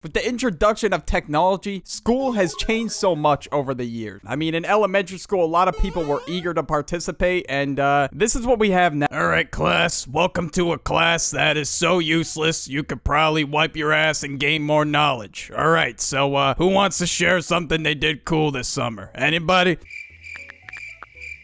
With the introduction of technology, school has changed so much over the years. I mean, in elementary school, a lot of people were eager to participate, and this is what we have now. All right, class, welcome to a class that is so useless, you could probably wipe your ass and gain more knowledge. All right, so who wants to share something they did cool this summer? Anybody?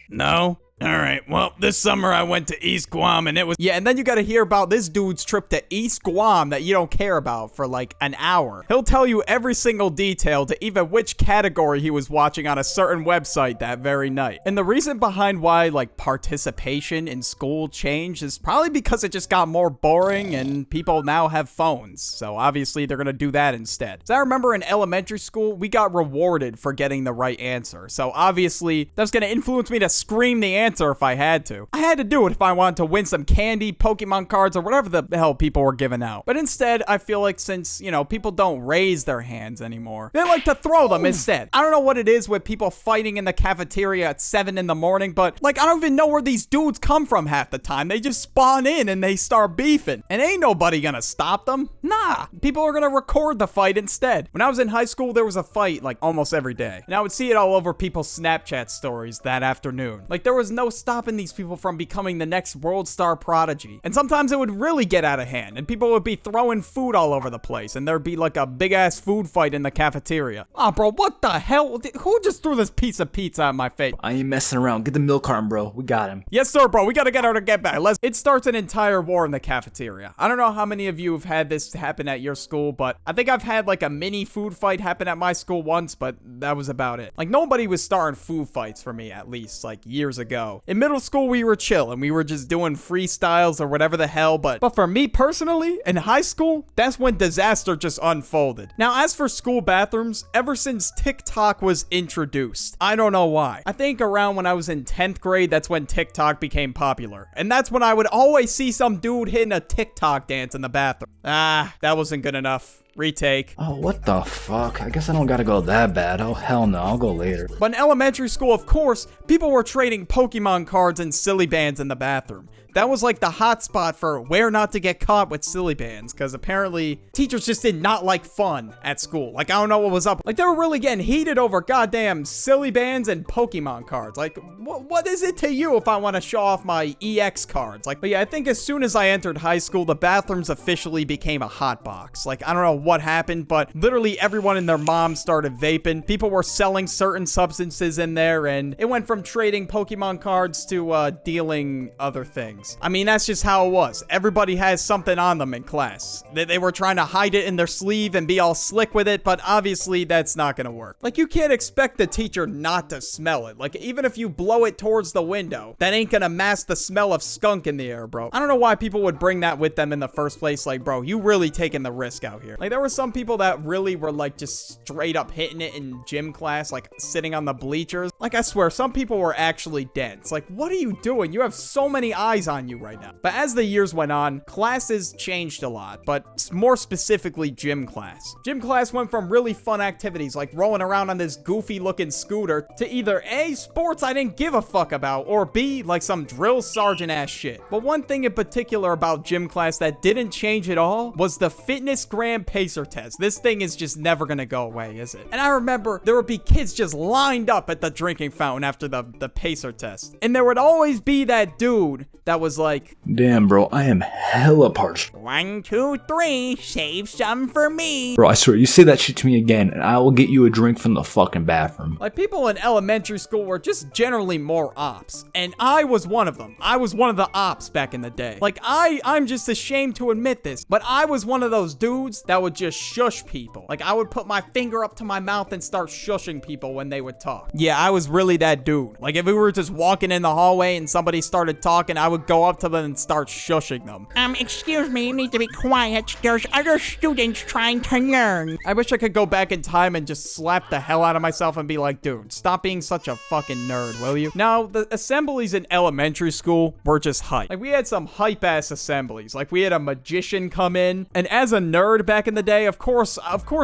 No? Alright, well, this summer I went to East Guam and it was— Yeah, and then you gotta hear about this dude's trip to East Guam that you don't care about for like an hour. He'll tell you every single detail to even which category he was watching on a certain website that very night. And the reason behind why, like, participation in school changed is probably because it just got more boring and people now have phones. So obviously they're gonna do that instead. So I remember in elementary school, we got rewarded for getting the right answer. So obviously that's gonna influence me to scream the answer if I had to. I had to do it if I wanted to win some candy, Pokemon cards, or whatever the hell people were giving out. But instead, I feel like since, you know, people don't raise their hands anymore, they like to throw them instead. I don't know what it is with people fighting in the cafeteria at 7 in the morning, but like, I don't even know where these dudes come from half the time. They just spawn in and they start beefing. And ain't nobody gonna stop them. Nah, people are gonna record the fight instead. When I was in high school, there was a fight like almost every day. And I would see it all over people's Snapchat stories that afternoon. Like, there was no stopping these people from becoming the next world star prodigy. And sometimes it would really get out of hand and people would be throwing food all over the place and there'd be like a big ass food fight in the cafeteria. Oh, bro, what the hell? Who just threw this piece of pizza at my face? I ain't messing around. Get the milk carton, bro. We got him. Yes, sir, bro. We gotta get her to get back. It starts an entire war in the cafeteria. I don't know how many of you have had this happen at your school, but I think I've had like a mini food fight happen at my school once, but that was about it. Like, nobody was starting food fights for me, at least like years ago. In middle school, we were chill and we were just doing freestyles or whatever the hell, but for me personally, in high school, that's when disaster just unfolded. Now, as for school bathrooms, ever since TikTok was introduced, I don't know why. I think around when I was in 10th grade, that's when TikTok became popular. And that's when I would always see some dude hitting a TikTok dance in the bathroom. Ah, that wasn't good enough. Retake. Oh, what the fuck? I guess I don't gotta go that bad. Oh, hell no. I'll go later. But in elementary school, of course, people were trading Pokemon cards and silly bands in the bathroom. That was like the hot spot for where not to get caught with silly bands, because apparently teachers just did not like fun at school. Like, I don't know what was up. Like, they were really getting heated over goddamn silly bands and Pokemon cards. Like, what is it to you if I want to show off my EX cards? Like, but yeah, I think as soon as I entered high school, the bathrooms officially became a hot box. Like, I don't know what happened, but literally everyone and their mom started vaping. People were selling certain substances in there, and it went from trading Pokemon cards to dealing other things. I mean, that's just how it was. Everybody has something on them in class. They were trying to hide it in their sleeve and be all slick with it, but obviously that's not gonna work. Like, you can't expect the teacher not to smell it. Like, even if you blow it towards the window, that ain't gonna mask the smell of skunk in the air, bro. I don't know why people would bring that with them in the first place. Like, bro, you really taking the risk out here. Like, there were some people that really were like just straight up hitting it in gym class, like sitting on the bleachers. Like, I swear, some people were actually dense. Like, what are you doing? You have so many eyes on you right now. But as the years went on, classes changed a lot, but more specifically gym class. Gym class went from really fun activities like rolling around on this goofy looking scooter to either A, sports I didn't give a fuck about, or B, like some drill sergeant ass shit. But one thing in particular about gym class that didn't change at all was the fitness gram pacer test. This thing is just never gonna go away, is it? And I remember there would be kids just lined up at the drinking fountain after the pacer test. And there would always be that dude that was like, damn, bro, I am hella parched. 1, 2, 3, save some for me. Bro, I swear, you say that shit to me again, and I will get you a drink from the fucking bathroom. Like, people in elementary school were just generally more ops, and I was one of them. I was one of the ops back in the day. Like, I'm just ashamed to admit this, but I was one of those dudes that would just shush people. Like, I would put my finger up to my mouth and start shushing people when they would talk. Yeah, I was really that dude. Like, if we were just walking in the hallway and somebody started talking, I would go up to them and start shushing them. Excuse me, you need to be quiet. There's other students trying to learn. I wish I could go back in time and just slap the hell out of myself and be like, dude, stop being such a fucking nerd, will you? Now, the assemblies in elementary school were just hype. Like, we had some hype-ass assemblies. Like, we had a magician come in, and as a nerd back in the day, of course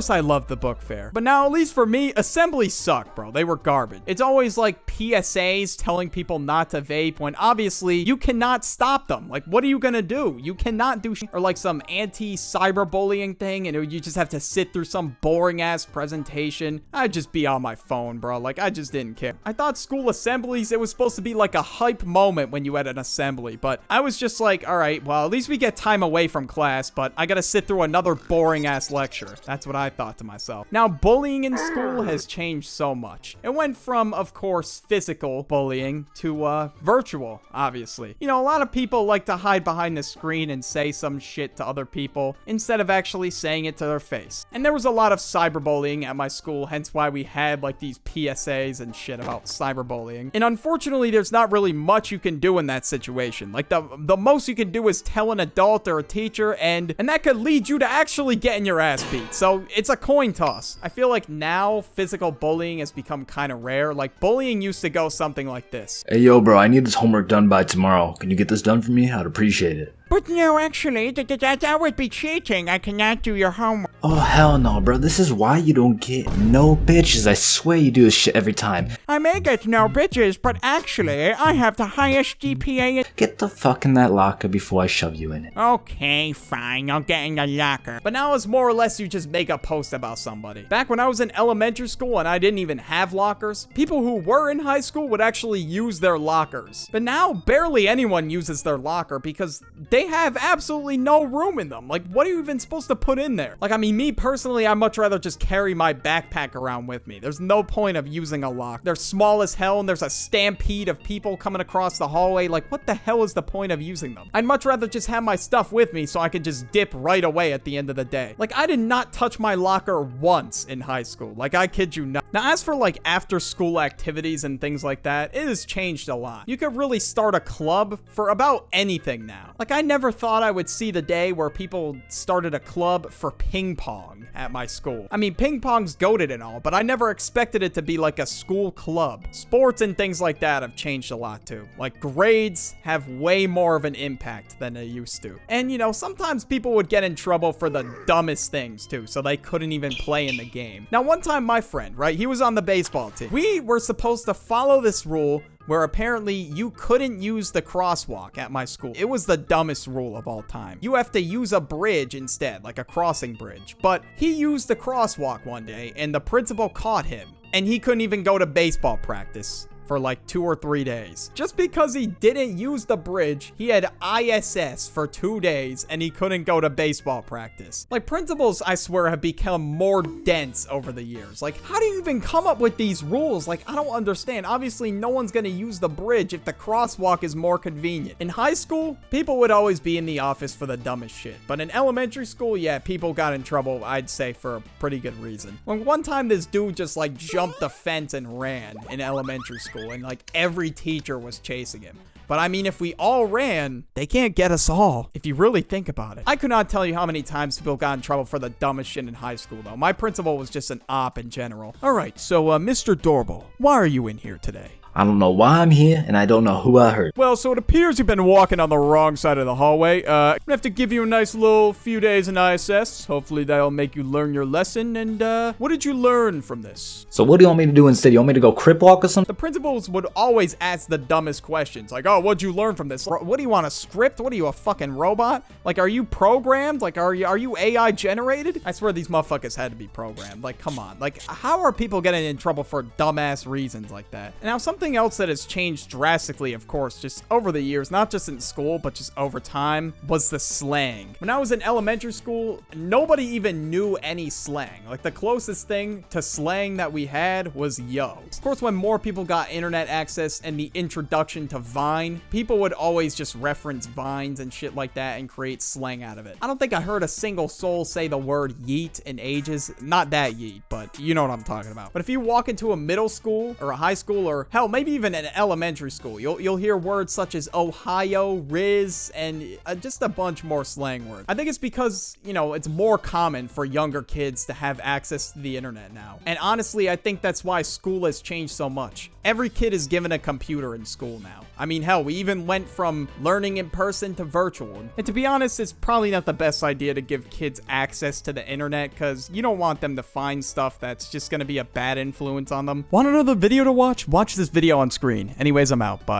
I loved the book fair. But now, at least for me, assemblies suck, bro. They were garbage. It's always like PSAs telling people not to vape when obviously you cannot stop them. Like, what are you gonna do? You cannot do shit. Or like some anti-cyberbullying thing, and you just have to sit through some boring ass presentation. I'd just be on my phone, bro. Like, I just didn't care. I thought school assemblies, it was supposed to be like a hype moment when you had an assembly, but I was just like, all right, well, at least we get time away from class, but I gotta sit through another boring ass lecture. That's what I thought to myself. Now, bullying in school has changed so much. It went from, of course, physical bullying to virtual, obviously. You know, a lot of people like to hide behind the screen and say some shit to other people instead of actually saying it to their face. And there was a lot of cyberbullying at my school, hence why we had like these PSAs and shit about cyberbullying. And unfortunately, there's not really much you can do in that situation. Like the most you can do is tell an adult or a teacher, and that could lead you to actually getting your ass beat. So it's a coin toss. I feel like now physical bullying has become kind of rare. Like bullying used to go something like this. Hey, yo, bro, I need this homework done by tomorrow. Can you get this done for me? I'd appreciate it. But no, actually, that would be cheating. I cannot do your homework. Oh, hell no, bro. This is why you don't get no bitches. I swear you do this shit every time. I may get no bitches, but actually, I have the highest GPA. Get the fuck in that locker before I shove you in it. Okay, fine. I'll get in the locker. But now it's more or less you just make a post about somebody. Back when I was in elementary school and I didn't even have lockers, people who were in high school would actually use their lockers. But now barely anyone uses their locker because they have absolutely no room in them. Like, what are you even supposed to put in there? Like, I mean, me personally, I'd much rather just carry my backpack around with me. There's no point of using a lock. They're small as hell and there's a stampede of people coming across the hallway. Like, what the hell is the point of using them? I'd much rather just have my stuff with me so I could just dip right away at the end of the day. Like, I did not touch my locker once in high school. Like, I kid you not. Now, as for like after school activities and things like that, it has changed a lot. You could really start a club for about anything now. Like, I never thought I would see the day where people started a club for ping pong at my school. I mean, ping pong's goated and all, but I never expected it to be like a school club. Sports and things like that have changed a lot too. Like, grades have way more of an impact than they used to. And you know, sometimes people would get in trouble for the dumbest things too, so they couldn't even play in the game. Now, one time my friend, right, he was on the baseball team. We were supposed to follow this rule where apparently you couldn't use the crosswalk at my school. It was the dumbest rule of all time. You have to use a bridge instead, like a crossing bridge. But he used the crosswalk one day and the principal caught him, and he couldn't even go to baseball practice for like 2 or 3 days. Just because he didn't use the bridge, he had ISS for 2 days and he couldn't go to baseball practice. Like, principals, I swear, have become more dense over the years. Like, how do you even come up with these rules? Like, I don't understand. Obviously, no one's gonna use the bridge if the crosswalk is more convenient. In high school, people would always be in the office for the dumbest shit. But in elementary school, yeah, people got in trouble, I'd say, for a pretty good reason. When one time this dude just like jumped the fence and ran in elementary school, and like every teacher was chasing him. But I mean, if we all ran, they can't get us all, if you really think about it. I could not tell you how many times people got in trouble for the dumbest shit in high school, though. My principal was just an op in general. All right, so Mr. Doorbell, why are you in here today? I don't know why I'm here, and I don't know who I hurt. Well, so it appears you've been walking on the wrong side of the hallway. I'm gonna have to give you a nice little few days in ISS. Hopefully that'll make you learn your lesson. And, what did you learn from this? So what do you want me to do instead? You want me to go crip walk or something? The principals would always ask the dumbest questions. Like, oh, what'd you learn from this? What do you want, a script? What are you, a fucking robot? Like, are you programmed? Like, are you AI generated? I swear these motherfuckers had to be programmed. Like, come on. Like, how are people getting in trouble for dumbass reasons like that? Now, something else that has changed drastically, of course, just over the years, not just in school, but just over time, was the slang. When I was in elementary school, nobody even knew any slang. Like, the closest thing to slang that we had was yo. Of course, when more people got internet access and the introduction to Vine, people would always just reference Vines and shit like that and create slang out of it. I don't think I heard a single soul say the word yeet in ages. Not that yeet, but you know what I'm talking about. But if you walk into a middle school or a high school, or hell, maybe even in elementary school, you'll hear words such as Ohio, Riz, and just a bunch more slang words. I think it's because, you know, it's more common for younger kids to have access to the internet now. And honestly, I think that's why school has changed so much. Every kid is given a computer in school now. I mean, hell, we even went from learning in person to virtual. And to be honest, it's probably not the best idea to give kids access to the internet because you don't want them to find stuff that's just going to be a bad influence on them. Want another video to watch? Watch this video on screen. Anyways, I'm out. Bye.